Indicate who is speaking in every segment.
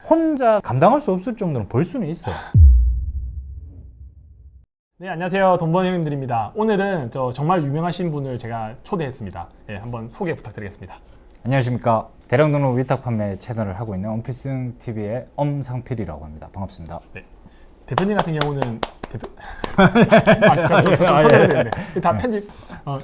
Speaker 1: 혼자 감당할 수 없을 정도는 벌 수는 있어요.
Speaker 2: 네, 안녕하세요. 돈버는 형님들입니다. 오늘은 정말 유명하신 분을 제가 초대했습니다. 예, 한번 소개 부탁드리겠습니다.
Speaker 1: 안녕하십니까. 대량 등록 위탁 판매 채널을 하고 있는 엄필승 TV의 엄상필이라고 합니다. 반갑습니다.
Speaker 2: 네. 대표님 같은 경우는 처리해야 되는데 다 편집.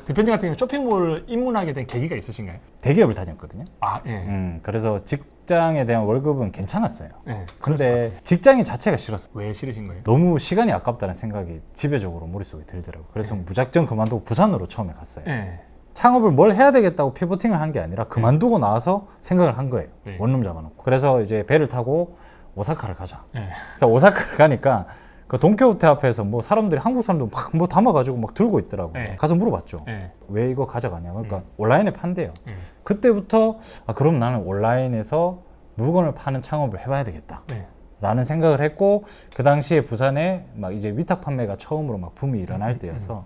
Speaker 2: 대표님 같은 경우 쇼핑몰 입문하게 된 계기가 있으신가요?
Speaker 1: 대기업을 다녔거든요.
Speaker 2: 아, 예.
Speaker 1: 그래서 직장에 대한 월급은 괜찮았어요.
Speaker 2: 예.
Speaker 1: 근데 직장인 자체가 싫었어요.
Speaker 2: 왜 싫으신 거예요?
Speaker 1: 너무 시간이 아깝다는 생각이 지배적으로 머릿속에 들더라고요. 그래서 무작정 그만두고 부산으로 처음에 갔어요.
Speaker 2: 예.
Speaker 1: 창업을 뭘 해야 되겠다고 피보팅을 한 게 아니라 그만두고 나와서 생각을 한 거예요.
Speaker 2: 네.
Speaker 1: 원룸 잡아놓고. 그래서 이제 배를 타고 오사카를 가자.
Speaker 2: 예.
Speaker 1: 그러니까 오사카를 가니까 그 돈키호테 앞에서 뭐 사람들이 한국 사람들 막 뭐 담아가지고 막 들고 있더라고요.
Speaker 2: 네.
Speaker 1: 가서 물어봤죠.
Speaker 2: 예.
Speaker 1: 왜 이거 가져가냐. 그러니까 온라인에 판대요.
Speaker 2: 예.
Speaker 1: 그때부터 그럼 나는 온라인에서 물건을 파는 창업을 해봐야 되겠다.
Speaker 2: 네.
Speaker 1: 라는 생각을 했고, 그 당시에 부산에 막 이제 위탁 판매가 처음으로 막 붐이 일어날 때여서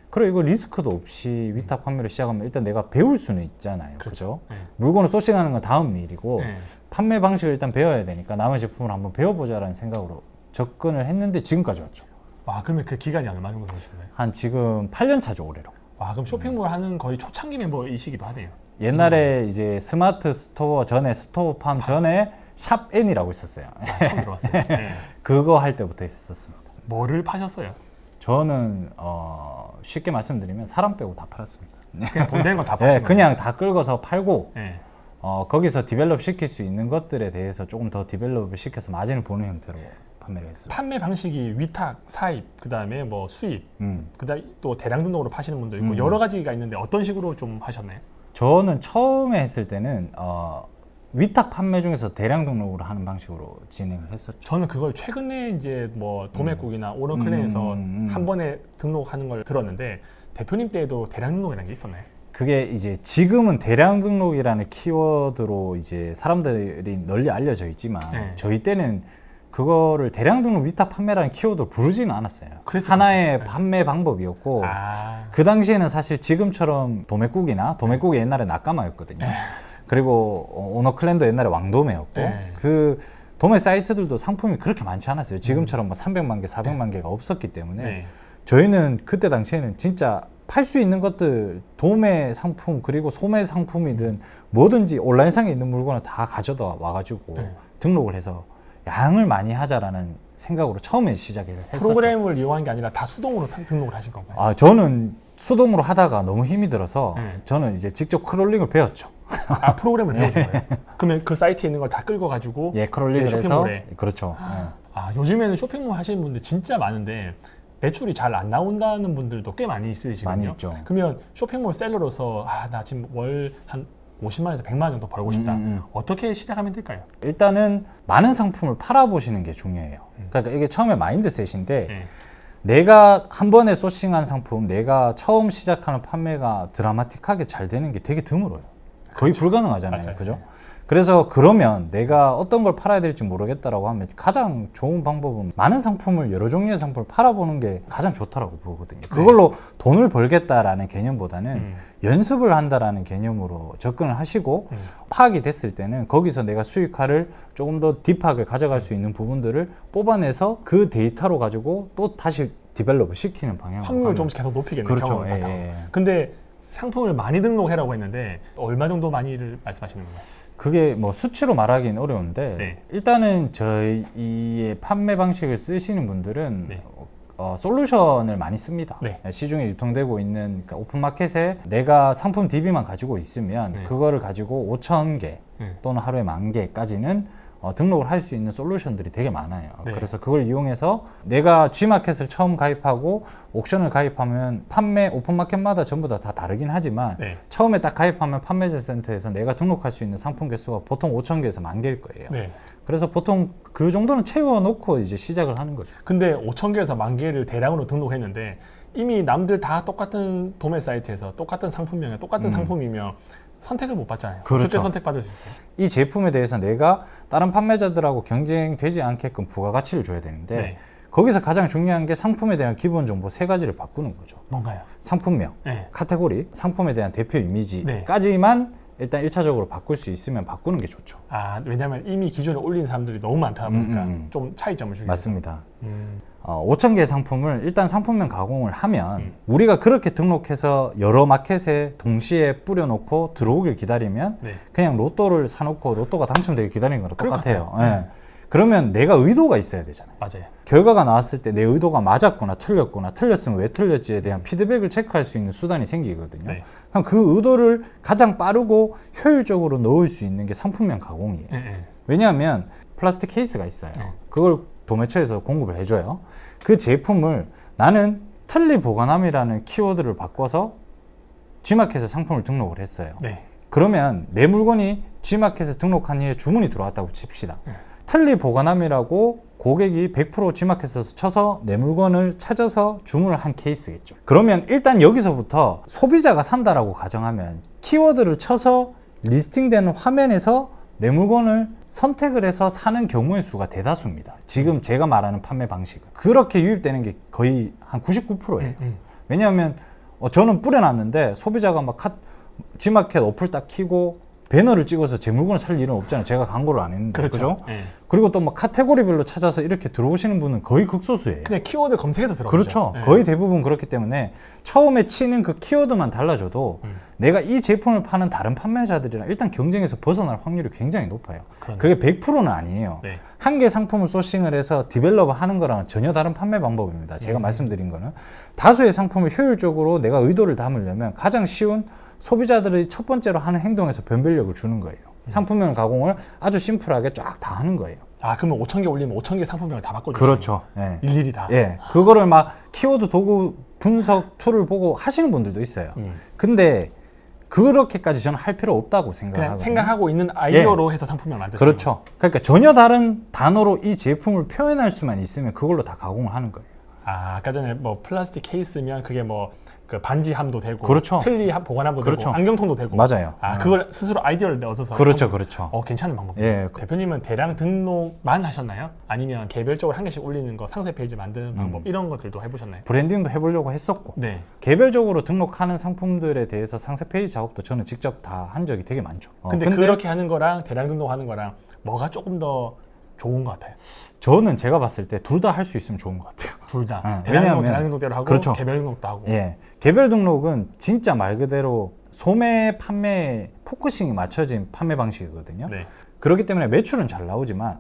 Speaker 1: 그래 이거 리스크도 없이 위탁 판매를 시작하면 일단 내가 배울 수는 있잖아요. 그렇죠?
Speaker 2: 네.
Speaker 1: 물건을 소싱하는 건 다음 일이고
Speaker 2: 네.
Speaker 1: 판매 방식을 일단 배워야 되니까 남의 제품을 한번 배워보자라는 생각으로 접근을 했는데 지금까지 왔죠.
Speaker 2: 와, 그러면 그 기간이 얼마 정도 되신 거예요?
Speaker 1: 한 지금 8년 차죠, 올해로.
Speaker 2: 와, 그럼 쇼핑몰 하는 거의 초창기 멤버이시기도 하네요.
Speaker 1: 옛날에 이제 스마트 스토어 전에 스토어팜 전에 샵 N이라고 있었어요.
Speaker 2: 처음 들어왔어요. 네.
Speaker 1: 그거 할 때부터 있었습니다.
Speaker 2: 뭐를 파셨어요?
Speaker 1: 저는 쉽게 말씀드리면 사람 빼고 다 팔았습니다.
Speaker 2: 그냥 돈 되는 거 다
Speaker 1: 네,
Speaker 2: 파신 거예요?
Speaker 1: 그냥 다 끌고서 팔고
Speaker 2: 네.
Speaker 1: 거기서 디벨롭 시킬 수 있는 것들에 대해서 조금 더 디벨롭을 시켜서 마진을 보는 형태로 판매를 했어요.
Speaker 2: 판매 방식이 위탁, 사입, 그다음에 뭐 수입, 그다음에 또 대량 등록으로 파시는 분도 있고 여러 가지가 있는데 어떤 식으로 좀 하셨나요?
Speaker 1: 저는 처음에 했을 때는 위탁 판매 중에서 대량 등록으로 하는 방식으로 진행을 했었죠.
Speaker 2: 저는 그걸 최근에 이제 뭐 도매국이나 오너클랜에서 한 번에 등록하는 걸 들었는데 대표님 때에도 대량 등록이라는 게 있었나요?
Speaker 1: 그게 이제 지금은 대량 등록이라는 키워드로 이제 사람들이 널리 알려져 있지만
Speaker 2: 네.
Speaker 1: 저희 때는 그거를 대량 등록 위탁 판매라는 키워드로 부르지는 않았어요.
Speaker 2: 그랬을
Speaker 1: 하나의
Speaker 2: 것 같아요.
Speaker 1: 판매 방법이었고
Speaker 2: 아,
Speaker 1: 그 당시에는 사실 지금처럼 도매국이 옛날에 낙가마였거든요. 그리고 오너클랜도 옛날에 왕도매였고
Speaker 2: 네.
Speaker 1: 그 도매 사이트들도 상품이 그렇게 많지 않았어요. 지금처럼 뭐 300만 개, 400만 개가 없었기 때문에
Speaker 2: 네.
Speaker 1: 저희는 그때 당시에는 진짜 팔 수 있는 것들 도매 상품 그리고 소매 상품이든 뭐든지 온라인상에 있는 물건을 다 가져다 와가지고
Speaker 2: 네.
Speaker 1: 등록을 해서 양을 많이 하자라는 생각으로 처음에 시작을 했었죠.
Speaker 2: 프로그램을 이용한 게 아니라 다 수동으로 등록을 하신 건가요?
Speaker 1: 저는 수동으로 하다가 너무 힘이 들어서
Speaker 2: 네.
Speaker 1: 저는 이제 직접 크롤링을 배웠죠.
Speaker 2: 아, 프로그램을 배우신 거예요? 그러면 그 사이트에 있는 걸 다 끌고 가지고
Speaker 1: 예, 크롤링을 해서
Speaker 2: 쇼핑몰에.
Speaker 1: 그렇죠. 예.
Speaker 2: 아, 요즘에는 쇼핑몰 하시는 분들 진짜 많은데 매출이 잘 안 나온다는 분들도 꽤 많이 있으시거든요.
Speaker 1: 많이 있죠.
Speaker 2: 그러면 쇼핑몰 셀러로서 나 지금 월 한 50만에서 100만 원 정도 벌고 싶다. 어떻게 시작하면 될까요?
Speaker 1: 일단은 많은 상품을 팔아보시는 게 중요해요. 그러니까 이게 처음에 마인드셋인데
Speaker 2: 네.
Speaker 1: 내가 한 번에 소싱한 상품, 내가 처음 시작하는 판매가 드라마틱하게 잘 되는 게 되게 드물어요. 거의 불가능하잖아요.
Speaker 2: 맞아요.
Speaker 1: 그죠? 그래서 그러면 내가 어떤 걸 팔아야 될지 모르겠다라고 하면 가장 좋은 방법은 많은 상품을 여러 종류의 상품을 팔아보는 게 가장 좋다라고 보거든요. 그걸로 돈을 벌겠다라는 개념보다는 연습을 한다라는 개념으로 접근을 하시고 파악이 됐을 때는 거기서 내가 수익화를 조금 더 딥하게 가져갈 수 있는 부분들을 뽑아내서 그 데이터로 가지고 또 다시 디벨롭을 시키는 방향으로
Speaker 2: 확률을 좀 계속 높이겠네요.
Speaker 1: 그렇죠.
Speaker 2: 경험을
Speaker 1: 예,
Speaker 2: 바탕으로.
Speaker 1: 예.
Speaker 2: 근데 상품을 많이 등록해라고 했는데 얼마 정도 많이를 말씀하시는 건가요?
Speaker 1: 그게 뭐 수치로 말하기는 어려운데
Speaker 2: 네.
Speaker 1: 일단은 저희의 판매 방식을 쓰시는 분들은
Speaker 2: 네.
Speaker 1: 솔루션을 많이 씁니다.
Speaker 2: 네.
Speaker 1: 시중에 유통되고 있는 그러니까 오픈마켓에 내가 상품 DB만 가지고 있으면
Speaker 2: 네.
Speaker 1: 그거를 가지고 5,000개
Speaker 2: 네.
Speaker 1: 또는 하루에 10,000개까지는 등록을 할 수 있는 솔루션들이 되게 많아요.
Speaker 2: 네.
Speaker 1: 그래서 그걸 이용해서 내가 G마켓을 처음 가입하고 옥션을 가입하면 판매 오픈마켓마다 전부 다 다르긴 하지만
Speaker 2: 네.
Speaker 1: 처음에 딱 가입하면 판매자 센터에서 내가 등록할 수 있는 상품 개수가 보통 5,000개에서 10,000개일 거예요.
Speaker 2: 네.
Speaker 1: 그래서 보통 그 정도는 채워놓고 이제 시작을 하는 거죠.
Speaker 2: 근데 5,000개에서 10,000개를 대량으로 등록했는데 이미 남들 다 똑같은 도매 사이트에서 똑같은 상품명에 똑같은 상품이면 선택을 못 받잖아요.
Speaker 1: 그렇죠.
Speaker 2: 어떻게 선택받을 수 있어요?
Speaker 1: 이 제품에 대해서 내가 다른 판매자들하고 경쟁되지 않게끔 부가가치를 줘야 되는데
Speaker 2: 네.
Speaker 1: 거기서 가장 중요한 게 상품에 대한 기본 정보 3가지를 바꾸는 거죠.
Speaker 2: 뭔가요?
Speaker 1: 상품명,
Speaker 2: 네.
Speaker 1: 카테고리, 상품에 대한 대표
Speaker 2: 네.
Speaker 1: 이미지까지만 일단 1차적으로 바꿀 수 있으면 바꾸는 게 좋죠.
Speaker 2: 아, 왜냐면 이미 기존에 올린 사람들이 너무 많다 보니까 좀 차이점을 주기
Speaker 1: 맞습니다.
Speaker 2: 위해서.
Speaker 1: 5,000개의 상품을 일단 상품명 가공을 하면 우리가 그렇게 등록해서 여러 마켓에 동시에 뿌려놓고 들어오길 기다리면
Speaker 2: 네.
Speaker 1: 그냥 로또를 사놓고 로또가 당첨되길 기다리는 거랑
Speaker 2: 그럴 것
Speaker 1: 똑같아요.
Speaker 2: 같아요.
Speaker 1: 예. 그러면 내가 의도가 있어야 되잖아요.
Speaker 2: 맞아요.
Speaker 1: 결과가 나왔을 때 내 의도가 맞았구나 틀렸구나 틀렸으면 왜 틀렸지에 대한 피드백을 체크할 수 있는 수단이 생기거든요.
Speaker 2: 네.
Speaker 1: 그럼 그 의도를 가장 빠르고 효율적으로 넣을 수 있는 게 상품명 가공이에요.
Speaker 2: 네.
Speaker 1: 왜냐하면 플라스틱 케이스가 있어요.
Speaker 2: 네.
Speaker 1: 그걸 도매처에서 공급을 해줘요. 그 제품을 나는 틀리 보관함이라는 키워드를 바꿔서 G마켓에 상품을 등록을 했어요.
Speaker 2: 네.
Speaker 1: 그러면 내 물건이 G마켓에 등록한 후에 주문이 들어왔다고 칩시다.
Speaker 2: 네.
Speaker 1: 틀리 보관함이라고 고객이 100% G마켓에서 쳐서 내 물건을 찾아서 주문을 한 케이스겠죠. 그러면 일단 여기서부터 소비자가 산다라고 가정하면 키워드를 쳐서 리스팅되는 화면에서 내 물건을 선택을 해서 사는 경우의 수가 대다수입니다. 지금 제가 말하는 판매 방식은 그렇게 유입되는 게 거의 한 99%예요. 왜냐하면 저는 뿌려놨는데 소비자가 막 G마켓 어플 딱 키고 배너를 찍어서 제 물건을 살 일은 없잖아요. 제가 광고를 안 했는데.
Speaker 2: 그렇죠.
Speaker 1: 그죠?
Speaker 2: 네.
Speaker 1: 그리고 또 막 카테고리별로 찾아서 이렇게 들어오시는 분은 거의 극소수예요.
Speaker 2: 그냥 키워드 검색해서 들어가죠.
Speaker 1: 그렇죠.
Speaker 2: 네.
Speaker 1: 거의 대부분 그렇기 때문에 처음에 치는 그 키워드만 달라져도 내가 이 제품을 파는 다른 판매자들이랑 일단 경쟁에서 벗어날 확률이 굉장히 높아요.
Speaker 2: 그러네.
Speaker 1: 그게 100%는 아니에요.
Speaker 2: 네.
Speaker 1: 한 개 상품을 소싱을 해서 디벨롭 하는 거랑은 전혀 다른 판매 방법입니다. 제가 말씀드린 거는 다수의 상품을 효율적으로 내가 의도를 담으려면 가장 쉬운 소비자들이 첫 번째로 하는 행동에서 변별력을 주는 거예요. 상품명 가공을 아주 심플하게 쫙 다 하는 거예요.
Speaker 2: 아, 그러면 5,000개 올리면 5,000개 상품명을 다 바꿔주시는
Speaker 1: 그렇죠. 예.
Speaker 2: 일일이 다.
Speaker 1: 예. 그거를 막 키워드 도구 분석 툴을 보고 하시는 분들도 있어요. 근데 그렇게까지 저는 할 필요 없다고
Speaker 2: 그냥
Speaker 1: 생각하거든요.
Speaker 2: 생각하고 있는 아이디어로 해서 상품명을 만드시는
Speaker 1: 그렇죠. 그러니까 전혀 다른 단어로 이 제품을 표현할 수만 있으면 그걸로 다 가공을 하는 거예요.
Speaker 2: 아, 아까 전에 뭐 플라스틱 케이스면 그게 뭐 그 반지함도 되고
Speaker 1: 그렇죠.
Speaker 2: 틀리 보관함도
Speaker 1: 그렇죠.
Speaker 2: 되고 안경통도 되고
Speaker 1: 맞아요.
Speaker 2: 아, 그걸 스스로 아이디어를 내어서
Speaker 1: 그렇죠, 그렇죠.
Speaker 2: 괜찮은 방법이에요.
Speaker 1: 예.
Speaker 2: 대표님은 대량 등록만 하셨나요? 아니면 개별적으로 한 개씩 올리는 거 상세 페이지 만드는 방법 이런 것들도 해보셨나요?
Speaker 1: 브랜딩도 해보려고 했었고
Speaker 2: 네.
Speaker 1: 개별적으로 등록하는 상품들에 대해서 상세 페이지 작업도 저는 직접 다 한 적이 되게 많죠.
Speaker 2: 근데 그렇게 하는 거랑 대량 등록하는 거랑 뭐가 조금 더 좋은 것 같아요?
Speaker 1: 저는 제가 봤을 때 둘 다 할 수 있으면 좋은 것 같아요.
Speaker 2: 둘 다.
Speaker 1: 네,
Speaker 2: 대량 등록,
Speaker 1: 왜냐하면-
Speaker 2: 대량 등록대로 하고
Speaker 1: 그렇죠.
Speaker 2: 개별 등록도 하고.
Speaker 1: 예, 개별 등록은 진짜 말 그대로 소매 판매 포커싱이 맞춰진 판매 방식이거든요.
Speaker 2: 네.
Speaker 1: 그렇기 때문에 매출은 잘 나오지만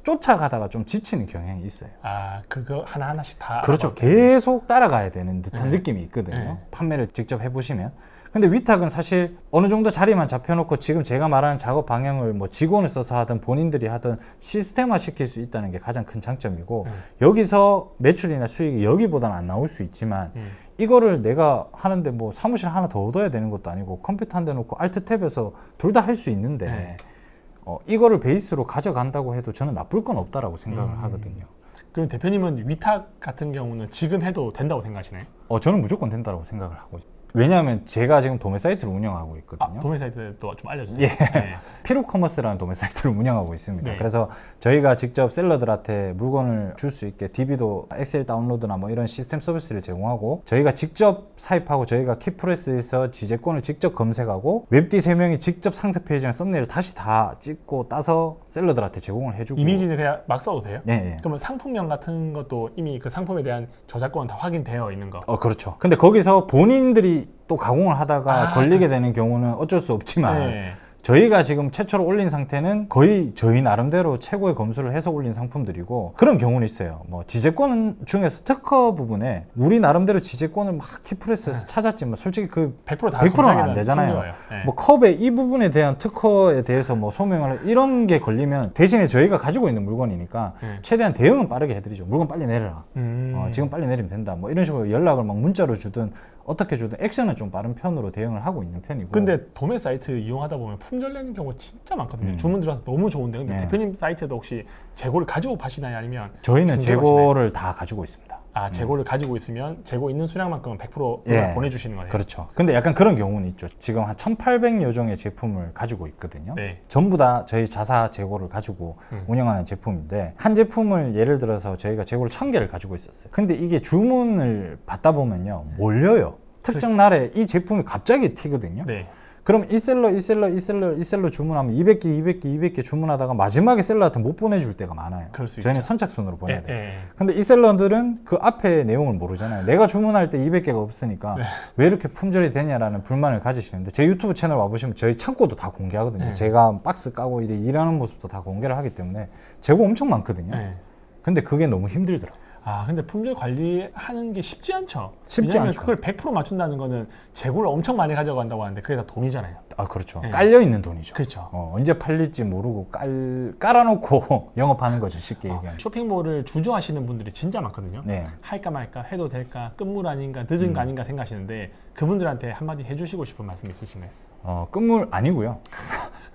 Speaker 1: 쫓아가다가 좀 지치는 경향이 있어요.
Speaker 2: 아, 그거 하나하나씩 다.
Speaker 1: 그렇죠.
Speaker 2: 알아봐야
Speaker 1: 계속 따라가야 되는 듯한
Speaker 2: 네.
Speaker 1: 느낌이 있거든요.
Speaker 2: 네.
Speaker 1: 판매를 직접 해보시면. 근데 위탁은 사실 어느 정도 자리만 잡혀놓고 지금 제가 말하는 작업 방향을 뭐 직원을 써서 하든 본인들이 하든 시스템화 시킬 수 있다는 게 가장 큰 장점이고 여기서 매출이나 수익이 여기보다는 안 나올 수 있지만 이거를 내가 하는데 뭐 사무실 하나 더 얻어야 되는 것도 아니고 컴퓨터 한 대 놓고 알트 탭에서 둘 다 할 수 있는데
Speaker 2: 네.
Speaker 1: 이거를 베이스로 가져간다고 해도 저는 나쁠 건 없다라고 생각을 하거든요.
Speaker 2: 그럼 대표님은 위탁 같은 경우는 지금 해도 된다고 생각하시나요?
Speaker 1: 저는 무조건 된다고 생각을 하고 있어요. 왜냐하면 제가 지금 도매 사이트를 운영하고 있거든요.
Speaker 2: 도매 사이트도 좀 알려주세요.
Speaker 1: 예.
Speaker 2: 네.
Speaker 1: 피루커머스라는 도매 사이트를 운영하고 있습니다.
Speaker 2: 네.
Speaker 1: 그래서 저희가 직접 셀러들한테 물건을 줄 수 있게 DB도 엑셀 다운로드나 뭐 이런 시스템 서비스를 제공하고 저희가 직접 사입하고 저희가 키프레스에서 지재권을 직접 검색하고 웹디 3명이 직접 상세 페이지나 썸네일을 다시 다 찍고 따서 셀러들한테 제공을 해주고
Speaker 2: 이미지는 그냥 막 써도 돼요?
Speaker 1: 예.
Speaker 2: 그러면 상품명 같은 것도 이미 그 상품에 대한 저작권은 다 확인되어 있는 거.
Speaker 1: 그렇죠. 근데 거기서 본인들이 또 가공을 하다가 걸리게 되는 경우는 어쩔 수 없지만
Speaker 2: 네.
Speaker 1: 저희가 지금 최초로 올린 상태는 거의 저희 나름대로 최고의 검수를 해서 올린 상품들이고 그런 경우는 있어요. 뭐 지재권 중에서 특허 부분에 우리 나름대로 지재권을 막 키프레스에서 찾았지만 솔직히 그
Speaker 2: 100%다
Speaker 1: 100%는 안 되잖아요.
Speaker 2: 힘들어요. 네.
Speaker 1: 뭐 컵의 이 부분에 대한 특허에 대해서 뭐 소명을 이런 게 걸리면 대신에 저희가 가지고 있는 물건이니까 최대한 대응은 빠르게 해드리죠. 물건 빨리 내려라. 지금 빨리 내리면 된다. 뭐 이런 식으로 연락을 막 문자로 주든 어떻게 주든 액션은 좀 빠른 편으로 대응을 하고 있는 편이고.
Speaker 2: 근데 도매 사이트 이용하다 보면 품절 내는 경우 진짜 많거든요. 주문 들어와서 너무 좋은데 근데
Speaker 1: 네.
Speaker 2: 대표님 사이트도 혹시 재고를 가지고 파시나요? 아니면
Speaker 1: 저희는
Speaker 2: 중개로
Speaker 1: 재고를 다 가지고 있습니다.
Speaker 2: 아, 재고를 가지고 있으면 재고 있는 수량만큼은 100%
Speaker 1: 예.
Speaker 2: 보내주시는 거예요?
Speaker 1: 그렇죠. 근데 약간 그런 경우는 있죠. 지금 한 1,800여 종의 제품을 가지고 있거든요.
Speaker 2: 네.
Speaker 1: 전부 다 저희 자사 재고를 가지고 운영하는 제품인데 한 제품을 예를 들어서 저희가 재고를 1,000개를 가지고 있었어요. 근데 이게 주문을 받다 보면요 몰려요. 특정 날에 이 제품이 갑자기 튀거든요.
Speaker 2: 네.
Speaker 1: 그럼 이 셀러 주문하면 200개 주문하다가 마지막에 셀러한테 못 보내줄 때가 많아요.
Speaker 2: 그럴 수
Speaker 1: 저희는
Speaker 2: 있죠.
Speaker 1: 선착순으로 보내야 돼요.
Speaker 2: 예.
Speaker 1: 근데 이 셀러들은 그 앞에 내용을 모르잖아요. 내가 주문할 때 200개가 없으니까 왜 이렇게 품절이 되냐라는 불만을 가지시는데 제 유튜브 채널 와보시면 저희 창고도 다 공개하거든요. 제가 박스 까고 일하는 모습도 다 공개를 하기 때문에 재고 엄청 많거든요. 근데 그게 너무 힘들더라고요.
Speaker 2: 근데 품질 관리하는 게 쉽지 않죠.
Speaker 1: 쉽지
Speaker 2: 왜냐면
Speaker 1: 않죠.
Speaker 2: 그걸 100% 맞춘다는 거는 재고를 엄청 많이 가져간다고 하는데 그게 다 돈이잖아요.
Speaker 1: 그렇죠.
Speaker 2: 네.
Speaker 1: 깔려있는 돈이죠.
Speaker 2: 그렇죠.
Speaker 1: 언제 팔릴지 모르고 깔아놓고 영업하는 거죠. 쉽게 얘기하면.
Speaker 2: 쇼핑몰을 주저하시는 분들이 진짜 많거든요.
Speaker 1: 네.
Speaker 2: 할까 말까 해도 될까 끝물 아닌가 늦은 거 아닌가 생각하시는데 그분들한테 한마디 해주시고 싶은 말씀 있으신가요?
Speaker 1: 끝물 아니고요.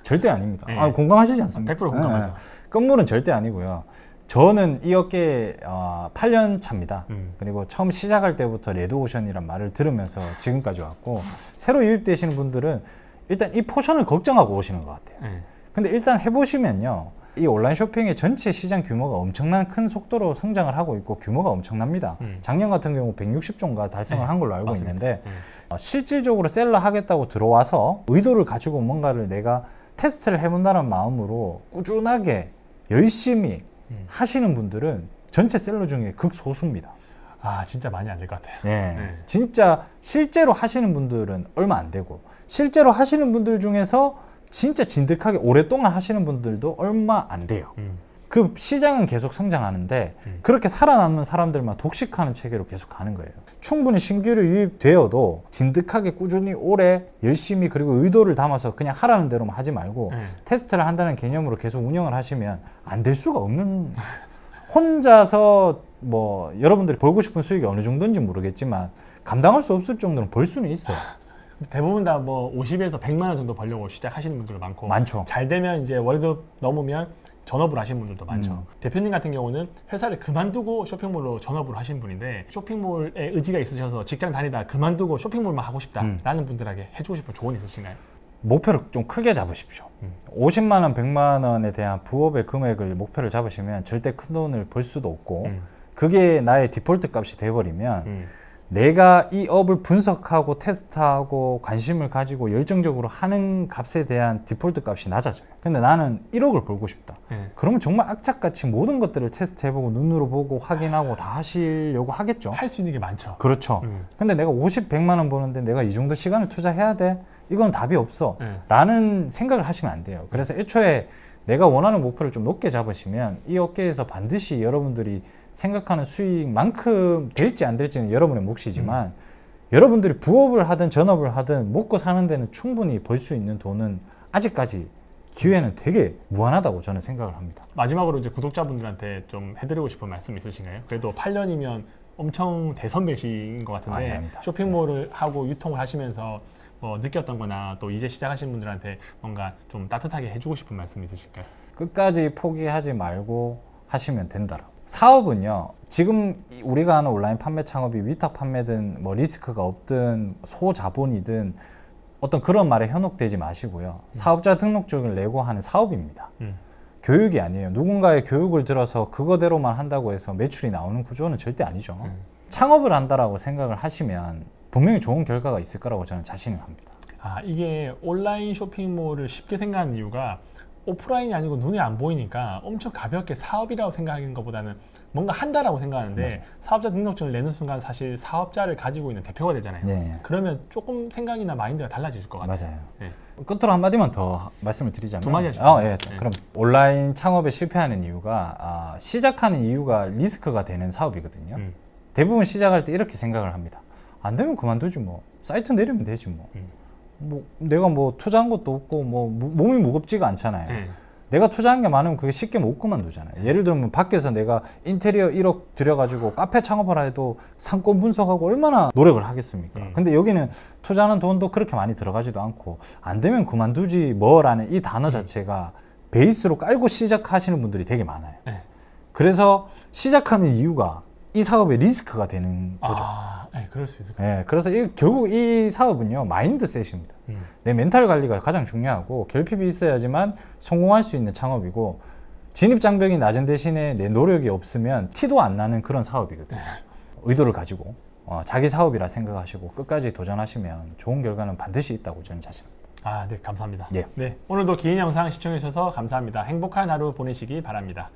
Speaker 1: 절대 아닙니다.
Speaker 2: 네.
Speaker 1: 공감하시지 않습니까?
Speaker 2: 100% 공감하죠.
Speaker 1: 네. 끝물은 절대 아니고요. 저는 이 업계에 8년 차입니다. 그리고 처음 시작할 때부터 레드오션이란 말을 들으면서 지금까지 왔고 새로 유입되시는 분들은 일단 이 포션을 걱정하고 오시는 것 같아요. 근데 일단 해보시면요. 이 온라인 쇼핑의 전체 시장 규모가 엄청난 큰 속도로 성장을 하고 있고 규모가 엄청납니다. 작년 같은 경우 160조가 달성을 한 걸로 알고
Speaker 2: 맞습니다.
Speaker 1: 있는데 실질적으로 셀러 하겠다고 들어와서 의도를 가지고 뭔가를 내가 테스트를 해본다는 마음으로 꾸준하게 열심히 하시는 분들은 전체 셀러 중에 극소수입니다.
Speaker 2: 진짜 많이 안 될 것 같아요.
Speaker 1: 네. 진짜 실제로 하시는 분들은 얼마 안 되고 실제로 하시는 분들 중에서 진짜 진득하게 오랫동안 하시는 분들도 얼마 안 돼요. 그 시장은 계속 성장하는데 그렇게 살아남는 사람들만 독식하는 체계로 계속 가는 거예요. 충분히 신규로 유입되어도 진득하게 꾸준히 오래 열심히 그리고 의도를 담아서 그냥 하라는 대로만 하지 말고 테스트를 한다는 개념으로 계속 운영을 하시면 안 될 수가 없는 혼자서 뭐 여러분들이 벌고 싶은 수익이 어느 정도인지 모르겠지만 감당할 수 없을 정도는 벌 수는 있어요.
Speaker 2: 대부분 다 뭐 50에서 100만 원 정도 벌려고 시작하시는 분들도 많고
Speaker 1: 많죠.
Speaker 2: 잘 되면 이제 월급 넘으면 전업을 하시는 분들도 많죠. 대표님 같은 경우는 회사를 그만두고 쇼핑몰로 전업을 하신 분인데 쇼핑몰에 의지가 있으셔서 직장 다니다 그만두고 쇼핑몰만 하고 싶다라는 분들에게 해주고 싶은 조언 있으신가요?
Speaker 1: 목표를 좀 크게 잡으십시오. 50만 원, 100만 원에 대한 부업의 금액을 목표를 잡으시면 절대 큰 돈을 벌 수도 없고 그게 나의 디폴트 값이 돼버리면 내가 이 업을 분석하고 테스트하고 관심을 가지고 열정적으로 하는 값에 대한 디폴트 값이 낮아져요. 근데 나는 1억을 벌고 싶다. 그러면 정말 악착같이 모든 것들을 테스트해보고 눈으로 보고 확인하고 다 하시려고 하겠죠.
Speaker 2: 할 수 있는 게 많죠.
Speaker 1: 그렇죠. 근데 내가 50, 100만 원 버는데 내가 이 정도 시간을 투자해야 돼? 이건 답이 없어. 라는 생각을 하시면 안 돼요. 그래서 애초에 내가 원하는 목표를 좀 높게 잡으시면 이 업계에서 반드시 여러분들이 생각하는 수익만큼 될지 안 될지는 여러분의 몫이지만 여러분들이 부업을 하든 전업을 하든 먹고 사는 데는 충분히 벌 수 있는 돈은 아직까지 기회는 되게 무한하다고 저는 생각을 합니다.
Speaker 2: 마지막으로 이제 구독자분들한테 좀 해드리고 싶은 말씀 있으신가요? 그래도 8년이면 엄청 대선배신 것 같은데
Speaker 1: 아닙니다.
Speaker 2: 쇼핑몰을 하고 유통을 하시면서 뭐 느꼈던 거나 또 이제 시작하신 분들한테 뭔가 좀 따뜻하게 해주고 싶은 말씀 있으실까요?
Speaker 1: 끝까지 포기하지 말고 하시면 된다라고. 사업은요, 지금 우리가 하는 온라인 판매 창업이 위탁 판매든 뭐 리스크가 없든 소자본이든 어떤 그런 말에 현혹되지 마시고요. 사업자 등록증을 내고 하는 사업입니다. 교육이 아니에요. 누군가의 교육을 들어서 그거대로만 한다고 해서 매출이 나오는 구조는 절대 아니죠. 창업을 한다라고 생각을 하시면 분명히 좋은 결과가 있을 거라고 저는 자신을 합니다.
Speaker 2: 이게 온라인 쇼핑몰을 쉽게 생각하는 이유가 오프라인이 아니고 눈에 안 보이니까 엄청 가볍게 사업이라고 생각하는 것보다는 뭔가 한다라고 생각하는데
Speaker 1: 맞아요.
Speaker 2: 사업자 등록증을 내는 순간 사실 사업자를 가지고 있는 대표가 되잖아요.
Speaker 1: 네.
Speaker 2: 그러면 조금 생각이나 마인드가 달라질 것 같아요.
Speaker 1: 맞아요.
Speaker 2: 네.
Speaker 1: 끝으로 한마디만 더 말씀을 드리자면
Speaker 2: 두 마디 하시죠.
Speaker 1: 예.
Speaker 2: 네.
Speaker 1: 그럼 온라인 창업에 실패하는 이유가 시작하는 이유가 리스크가 되는 사업이거든요. 대부분 시작할 때 이렇게 생각을 합니다. 안 되면 그만두지 뭐. 사이트 내리면 되지 뭐. 뭐 내가 뭐 투자한 것도 없고 뭐 몸이 무겁지가 않잖아요. 내가 투자한 게 많으면 그게 쉽게 못 그만두잖아요. 예를 들면 밖에서 내가 인테리어 1억 들여가지고 카페 창업을 해도 상권 분석하고 얼마나 노력을 하겠습니까? 근데 여기는 투자하는 돈도 그렇게 많이 들어가지도 않고 안 되면 그만두지 뭐라는 이 단어 자체가 베이스로 깔고 시작하시는 분들이 되게 많아요. 그래서 시작하는 이유가 이 사업의 리스크가 되는 거죠.
Speaker 2: 네, 그럴 수 있을 것 같아요.
Speaker 1: 네, 그래서 결국 이 사업은요 마인드셋입니다. 내 멘탈 관리가 가장 중요하고 결핍이 있어야지만 성공할 수 있는 창업이고 진입장벽이 낮은 대신에 내 노력이 없으면 티도 안 나는 그런 사업이거든요. 의도를 가지고 자기 사업이라 생각하시고 끝까지 도전하시면 좋은 결과는 반드시 있다고 저는 자신합니다.
Speaker 2: 아, 네, 감사합니다.
Speaker 1: 예.
Speaker 2: 네, 오늘도 긴 영상 시청해 주셔서 감사합니다. 행복한 하루 보내시기 바랍니다.